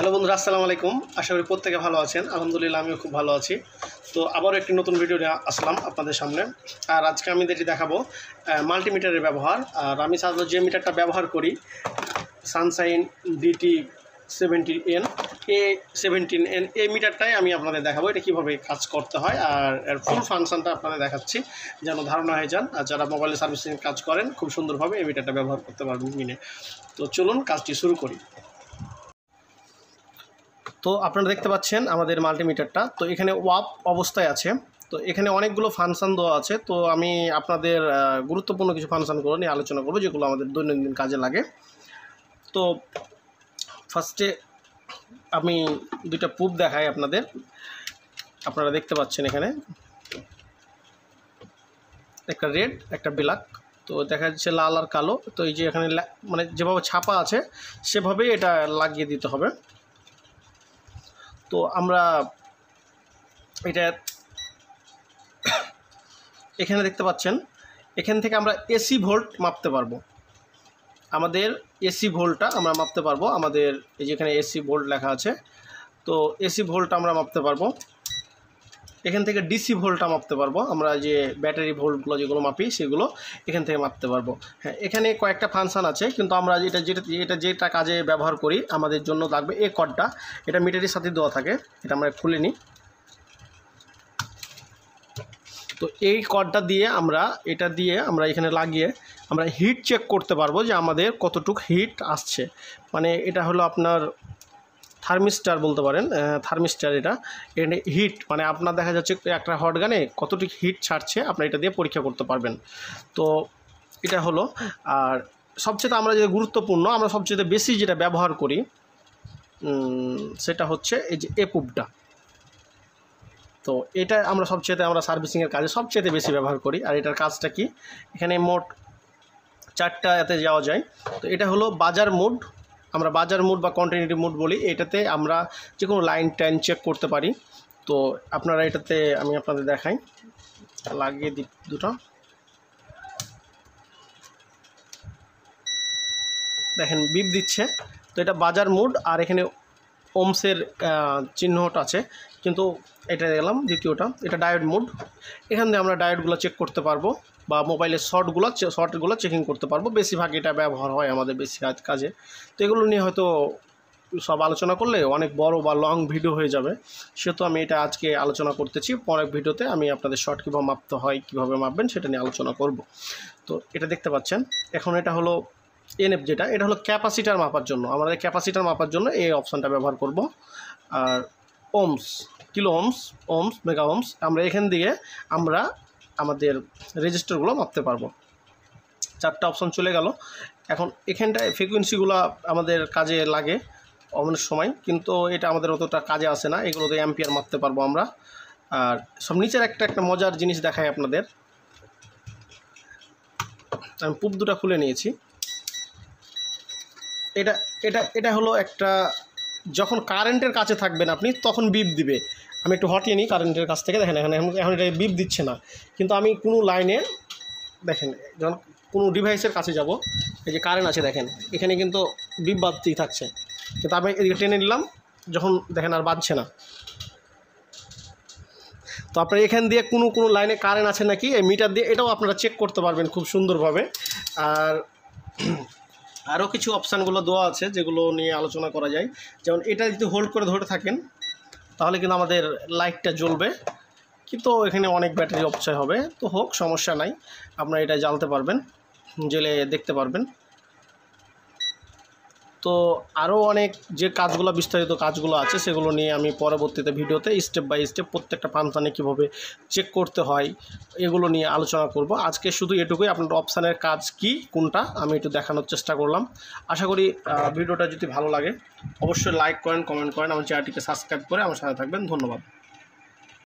Hello বন্ধুরা, আসসালামু আলাইকুম। আশা করি প্রত্যেকে ভালো আছেন। আলহামদুলিল্লাহ আমিও খুব ভালো আছি। তো আবারও একটি নতুন ভিডিও নিয়ে আসলাম আপনাদের সামনে। আর আজকে আমি যেটি দেখাবো মাল্টিমিটারের ব্যবহার। আর আমি সাধারণত যে মিটারটা ব্যবহার করি সানশাইন DT17N A17N এই মিটারটাই আমি আপনাদের দেখাবো এটা কীভাবে কাজ করতে হয়। আর এর ফুল ফাংশনটা আপনাদের দেখাচ্ছি যেন ধারণা হয়ে যান। আর যারা মোবাইলে সার্ভিসিং কাজ করেন খুব সুন্দরভাবে এই মিটারটা ব্যবহার করতে পারবেন মিনে। তো চলুন কাজটি শুরু করি। তো আপনারা দেখতে পাচ্ছেন আমাদের মাল্টিমিটারটা। তো এখানে ওয়াপ অবস্থায় আছে। তো এখানে অনেকগুলো ফাংশন দেওয়া আছে। তো আমি আপনাদের গুরুত্বপূর্ণ কিছু ফাংশনগুলো নিয়ে আলোচনা করব যেগুলো আমাদের দৈনন্দিন কাজে লাগে। তো ফার্স্টে আমি দুইটা প্রুফ দেখাই আপনাদের। আপনারা দেখতে পাচ্ছেন এখানে একটা রেড একটা ব্ল্যাক। তো দেখা যাচ্ছে লাল আর কালো। তো এই যে এখানে মানে যেভাবে ছাপা আছে সেভাবেই এটা লাগিয়ে দিতে হবে। তো আমরা এটা এখানে দেখতে পাচ্ছেন, এখান থেকে আমরা এসি ভোল্ট মাপতে পারবো। আমাদের এসি ভোল্টটা আমরা মাপতে পারবো। আমাদের এই যে এখানে এসি ভোল্ট লেখা আছে। তো এসি ভোল্ট আমরা মাপতে পারবো। এখান থেকে ডিসি ভোল্টটা মাপতে পারবো। আমরা যে ব্যাটারি ভোল্টগুলো যেগুলো মাপি সেগুলো এখান থেকে মাপতে পারবো। হ্যাঁ, এখানে কয়েকটা ফাংশন আছে, কিন্তু আমরা যেটা কাজে ব্যবহার করি আমাদের জন্য লাগবে এই কর্ডটা। এটা মিটারের সাথে দেওয়া থাকে। এটা আমরা খুলে নিই। তো এই কর্ডটা দিয়ে আমরা এখানে লাগিয়ে আমরা হিট চেক করতে পারবো যে আমাদের কতটুকু হিট আসছে। মানে এটা হলো আপনার থার্মিস্টার বলতে পারেন, থার্মিস্টার। এখানে হিট মানে আপনার দেখা যাচ্ছে একটা হট গানে কতটুকু হিট ছাড়ছে আপনার এটা দিয়ে পরীক্ষা করতে পারবেন। তো এটা হলো। আর সবচেয়ে আমরা যেটা গুরুত্বপূর্ণ, আমরা সবচেয়ে বেশি যেটা ব্যবহার করি সেটা হচ্ছে এই যে এপুবটা। তো এটা আমরা আমরা সার্ভিসিংয়ের কাজে সবচেয়ে বেশি ব্যবহার করি। আর এটার কাজটা কি, এখানে মোট 4টা এতে যাওয়া যায়। তো এটা হলো বাজার মোড। আমরা বাজার মোড বা কন্টিনিউটি মোড বলি। এটাতে আমরা যে কোনো লাইন টাইন চেক করতে পারি। তো আপনারা এটাতে আমি আপনাদের দেখাই, লাগিয়ে দিই দুটো। দেখেন বিপ দিচ্ছে। তো এটা বাজার মোড। আর এখানে ওমসের চিহ্নটা আছে, কিন্তু এটা দেখলাম দ্বিতীয়টা, এটা ডায়োড মোড। এখান থেকে আমরা ডায়োডগুলো চেক করতে পারবো বা মোবাইলের শর্টগুলো চেকিং করতে পারবো। বেশিরভাগ এটা ব্যবহার হয় আমাদের বেশি কাজে। তো এগুলো নিয়ে হয়তো সব আলোচনা করলে অনেক বড় বা লং ভিডিও হয়ে যাবে, সেহেতু আমি এটা আজকে আলোচনা করতেছি। পরের ভিডিওতে আমি আপনাদের শর্ট কীভাবে মাপতে হয়, কীভাবে মাপবেন সেটা নিয়ে আলোচনা করব। তো এটা দেখতে পাচ্ছেন এখন এটা হলো এনএফ, এটা হলো ক্যাপাসিটার মাপার জন্য। আমাদের ক্যাপাসিটার মাপার জন্য এই অপশানটা ব্যবহার করব। আর ohms, kilo ohms, mega ohms, আমরা এখান দিয়ে আমরা আমাদের রেজিস্টারগুলো মাপতে পারবো। 4টা অপশান চলে গেল। এখন এখানটায় ফ্রিকোয়েন্সিগুলো আমাদের কাজে লাগে অনেক সময়, কিন্তু এটা আমাদের অতটা কাজে আসে না। এগুলোতে অ্যাম্পিয়ার মাপতে পারবো আমরা। আর সব নিচের একটা মজার জিনিস দেখাই আপনাদের। আমি পুপ দুটা খুলে নিয়েছি। এটা হলো একটা, যখন কারেন্টের কাছে থাকবেন আপনি তখন বিপ দিবে। আমি একটু হটিয়ে নিই কারেন্টের কাছ থেকে। দেখেন এখন এটা বিপ দিচ্ছে না, কিন্তু আমি কোনো লাইনে দেখেন যখন কোনো ডিভাইসের কাছে যাব, এই যে কারেন্ট আছে দেখেন এখানে কিন্তু বিপ বাজতেই থাকছে, কিন্তু আমি এদিকে টেনে নিলাম যখন দেখেন আর বাজছে না। তো আপনারা এখান দিয়ে কোনো লাইনে কারেন্ট আছে নাকি এই মিটার দিয়ে এটাও আপনারা চেক করতে পারবেন খুব সুন্দরভাবে। আর আরও কিছু অপশানগুলো দেওয়া আছে যেগুলো নিয়ে আলোচনা করা যায়। যেমন এটা যদি হোল্ড করে ধরে থাকেন তাহলে কিন্তু আমাদের লাইটটা জ্বলবে, কিন্তু এখানে অনেক ব্যাটারি অপচয় হবে। তো হোক, সমস্যা নাই, আপনারা এটা জ্বালতে পারবেন, জ্বেলে দেখতে পারবেন। তো আরও অনেক যে কাজগুলো, বিস্তারিত কাজগুলো আছে সেগুলো নিয়ে আমি পরবর্তীতে ভিডিওতে স্টেপ বাই স্টেপ প্রত্যেকটা ফাংশনে কীভাবে চেক করতে হয় এগুলো নিয়ে আলোচনা করব। আজকে শুধু এটুকুই, আপনার অপশানের কাজ কি কোনটা আমি একটু দেখানোর চেষ্টা করলাম। আশা করি ভিডিওটা যদি ভালো লাগে অবশ্যই লাইক করেন, কমেন্ট করেন, আমার চ্যানেলটিকে সাবস্ক্রাইব করে আমার সাথে থাকবেন। ধন্যবাদ।